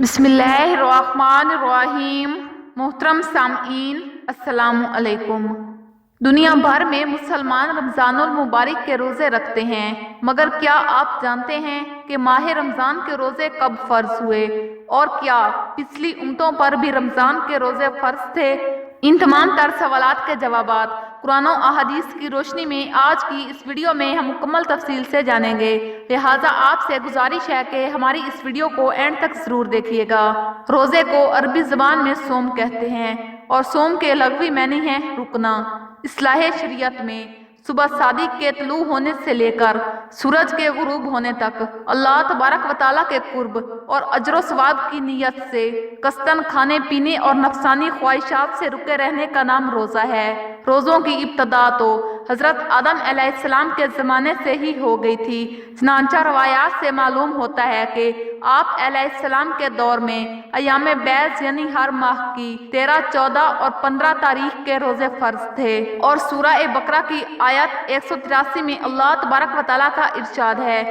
بسم اللہ الرحمن الرحیم۔ محترم سامعین السلام علیکم۔ دنیا بھر میں مسلمان رمضان المبارک کے روزے رکھتے ہیں، مگر کیا آپ جانتے ہیں کہ ماہ رمضان کے روزے کب فرض ہوئے، اور کیا پچھلی امتوں پر بھی رمضان کے روزے فرض تھے؟ ان تمام تر سوالات کے جوابات قرآن و احادیث کی روشنی میں آج کی اس ویڈیو میں ہم مکمل تفصیل سے جانیں گے، لہٰذا آپ سے گزارش ہے کہ ہماری اس ویڈیو کو اینڈ تک ضرور دیکھیے گا۔ روزے کو عربی زبان میں صوم کہتے ہیں، اور صوم کے لغوی معنی ہے رکنا۔ اصطلاح شریعت میں صبح صادق کے طلوع ہونے سے لے کر سورج کے غروب ہونے تک اللہ تبارک و تعالیٰ کے قرب اور اجر و ثواب کی نیت سے قصداً کھانے پینے اور نفسانی خواہشات سے رکے رہنے کا نام روزہ ہے۔ روزوں کی ابتدا تو حضرت آدم علیہ السلام کے زمانے سے ہی ہو گئی تھی، چنانچہ روایات سے معلوم ہوتا ہے کہ آپ علیہ السلام کے دور میں ایام بیض یعنی ہر ماہ کی 13، 14 اور 15 تاریخ کے روزے فرض تھے، اور سورہ بقرہ کی آیت 183 میں اللہ تبارک و تعالیٰ کا ارشاد ہے: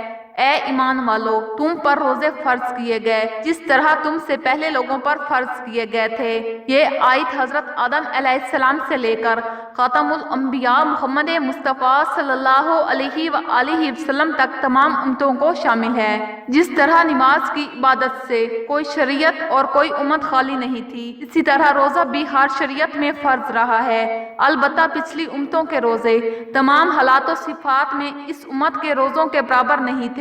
اے ایمان والو، تم پر روزے فرض کیے گئے جس طرح تم سے پہلے لوگوں پر فرض کیے گئے تھے۔ یہ آیت حضرت آدم علیہ السلام سے لے کر خاتم الانبیاء محمد مصطفیٰ صلی اللہ علیہ وآلہ وسلم تک تمام امتوں کو شامل ہے۔ جس طرح نماز کی عبادت سے کوئی شریعت اور کوئی امت خالی نہیں تھی، اسی طرح روزہ بھی ہر شریعت میں فرض رہا ہے۔ البتہ پچھلی امتوں کے روزے تمام حالات و صفات میں اس امت کے روزوں کے برابر نہیں تھے،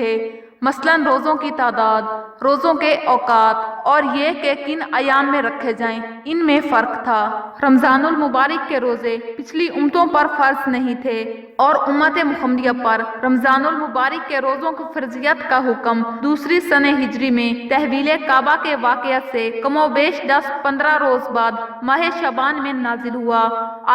مثلاً روزوں کی تعداد، روزوں کے اوقات، اور یہ کہ کن ایام میں رکھے جائیں، ان میں فرق تھا۔ رمضان المبارک کے روزے پچھلی امتوں پر فرض نہیں تھے، اور امت محمدیہ پر رمضان المبارک کے روزوں کی فرضیت کا حکم دوسری سنہ ہجری میں تحویل کعبہ کے واقعہ سے کم و بیش 10-15 روز بعد ماہ شعبان میں نازل ہوا۔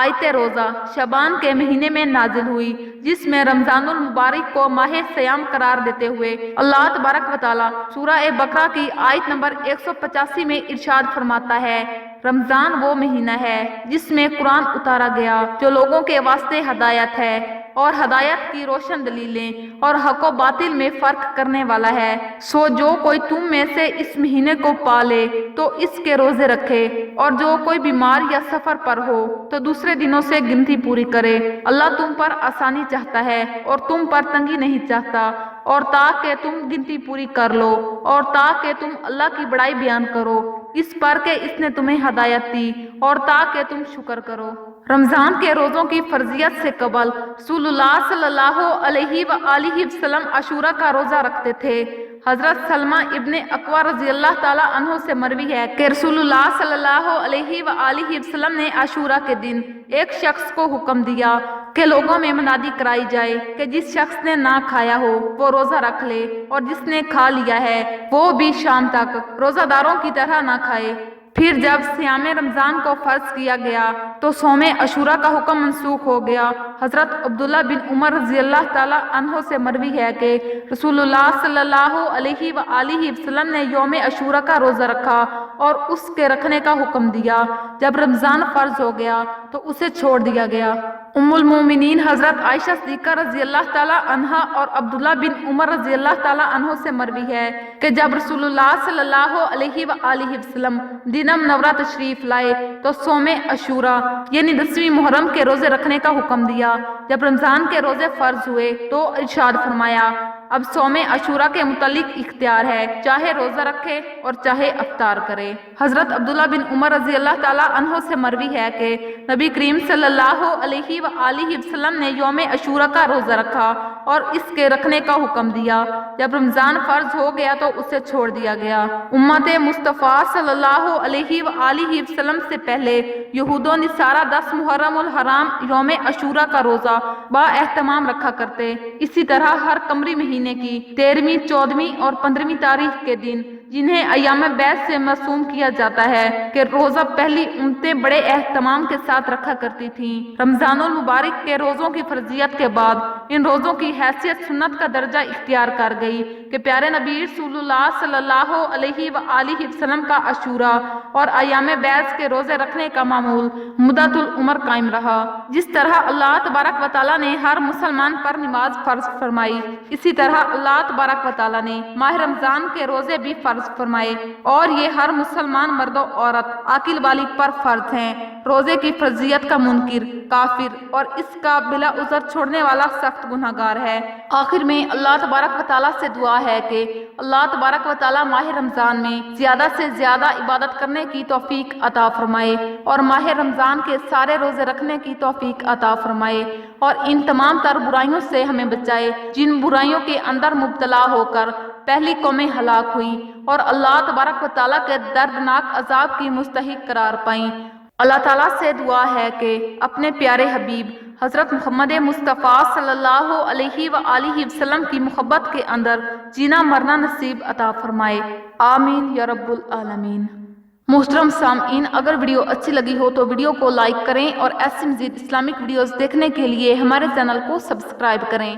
آیت روزہ شعبان کے مہینے میں نازل ہوئی، جس میں رمضان المبارک کو ماہ صیام قرار دیتے ہوئے اللہ تبارک و تعالیٰ سورہ بقرہ کی آیت نمبر 185 میں ارشاد فرماتا ہے: رمضان وہ مہینہ ہے جس میں قرآن اتارا گیا، جو لوگوں کے واسطے ہدایت ہے، اور ہدایت کی روشن دلیلیں اور حق و باطل میں فرق کرنے والا ہے۔ سو جو کوئی تم میں سے اس مہینے کو پالے تو اس کے روزے رکھے، اور جو کوئی بیمار یا سفر پر ہو تو دوسرے دنوں سے گنتی پوری کرے۔ اللہ تم پر آسانی چاہتا ہے اور تم پر تنگی نہیں چاہتا، اور تاکہ تم گنتی پوری کر لو، اور تاکہ تم اللہ کی بڑائی بیان کرو اس پر کہ اس نے تمہیں ہدایت دی، اور تاکہ تم شکر کرو۔ رمضان کے روزوں کی فرضیت سے قبل رسول اللہ صلی اللہ علیہ وآلہ وسلم عاشورہ کا روزہ رکھتے تھے۔ حضرت سلمہ ابن اکوع رضی اللہ تعالیٰ عنہ سے مروی ہے کہ رسول اللہ صلی اللہ علیہ وآلہ وسلم نے عاشورہ کے دن ایک شخص کو حکم دیا کہ لوگوں میں منادی کرائی جائے کہ جس شخص نے نہ کھایا ہو وہ روزہ رکھ لے، اور جس نے کھا لیا ہے وہ بھی شام تک روزہ داروں کی طرح نہ کھائے۔ پھر جب صیام رمضان کو فرض کیا گیا تو صوم عاشورہ کا حکم منسوخ ہو گیا۔ حضرت عبداللہ بن عمر رضی اللہ تعالیٰ عنہ سے مروی ہے کہ رسول اللہ صلی اللہ علیہ وآلہ وسلم نے یوم عاشورہ کا روزہ رکھا اور اس کے رکھنے کا حکم دیا۔ جب رمضان فرض ہو گیا تو اسے چھوڑ دیا گیا۔ ام المومنین حضرت عائشہ صدیقہ رضی اللہ تعالیٰ عنہا اور عبداللہ بن عمر رضی اللہ تعالیٰ عنہ سے مروی ہے کہ جب رسول اللہ صلی اللہ علیہ وآلہ وسلم دینم نورہ تشریف لائے تو صوم عاشورہ یعنی 10ویں محرم کے روزے رکھنے کا حکم دیا۔ جب رمضان کے روزے فرض ہوئے تو ارشاد فرمایا: اب صوم عاشورہ کے متعلق اختیار ہے، چاہے روزہ رکھے اور چاہے افطار کرے۔ حضرت عبداللہ بن عمر رضی اللہ تعالیٰ عنہ سے مروی ہے کہ نبی کریم صلی اللہ علیہ وآلہ وسلم نے یوم عاشورہ کا روزہ رکھا اور اس کے رکھنے کا حکم دیا۔ جب رمضان فرض ہو گیا تو اسے چھوڑ دیا گیا۔ امت مصطفیٰ صلی اللہ علیہ وآلہ وسلم سے پہلے یہود و نصارہ 10 محرم الحرام یوم عاشورہ کا روزہ با اہتمام رکھا کرتے۔ اسی طرح ہر قمری مہینے کی 13ویں، 14ویں اور 15ویں تاریخ کے دن، جنہیں ایام بیض سے معصوم کیا جاتا ہے، کہ روزہ پہلی امتیں بڑے اہتمام کے ساتھ رکھا کرتی تھیں۔ رمضان المبارک کے روزوں کی فرضیت کے بعد ان روزوں کی حیثیت سنت کا درجہ اختیار کر گئی کہ پیارے نبی رسول اللہ صلی اللہ علیہ وآلہ وسلم کا عاشورہ اور ایام بیض کے روزے رکھنے کا معمول مدت العمر قائم رہا۔ جس طرح اللہ تبارک و تعالیٰ نے ہر مسلمان پر نماز فرض فرمائی، اسی طرح اللہ تبارک و تعالیٰ نے ماہ رمضان کے روزے بھی فرض فرمائے، اور یہ ہر مسلمان مرد و عورت عاقل بالغ پر فرض ہیں۔ روزے کی فرضیت کا منکر کافر اور اس کا بلا عذر چھوڑنے والا سخت گنہگار ہے۔ آخر میں اللہ تبارک و تعالیٰ سے دعا ہے کہ اللہ تبارک و تعالیٰ ماہ رمضان میں زیادہ سے زیادہ عبادت کرنے کی توفیق عطا فرمائے اور ماہ رمضان کے سارے روزے رکھنے کی توفیق عطا فرمائے اور ان تمام تر برائیوں سے ہمیں بچائے جن برائیوں کے اندر مبتلا ہو کر پہلی قومیں ہلاک ہوئیں اور اللہ تبارک و تعالیٰ کے دردناک عذاب کی مستحق قرار پائیں۔ اللہ تعالیٰ سے دعا ہے کہ اپنے پیارے حبیب حضرت محمد مصطفیٰ صلی اللہ علیہ وآلہ وسلم کی محبت کے اندر جینا مرنا نصیب عطا فرمائے، آمین یا رب العالمین۔ محترم سامعین، اگر ویڈیو اچھی لگی ہو تو ویڈیو کو لائک کریں اور ایسی مزید اسلامک ویڈیوز دیکھنے کے لیے ہمارے چینل کو سبسکرائب کریں۔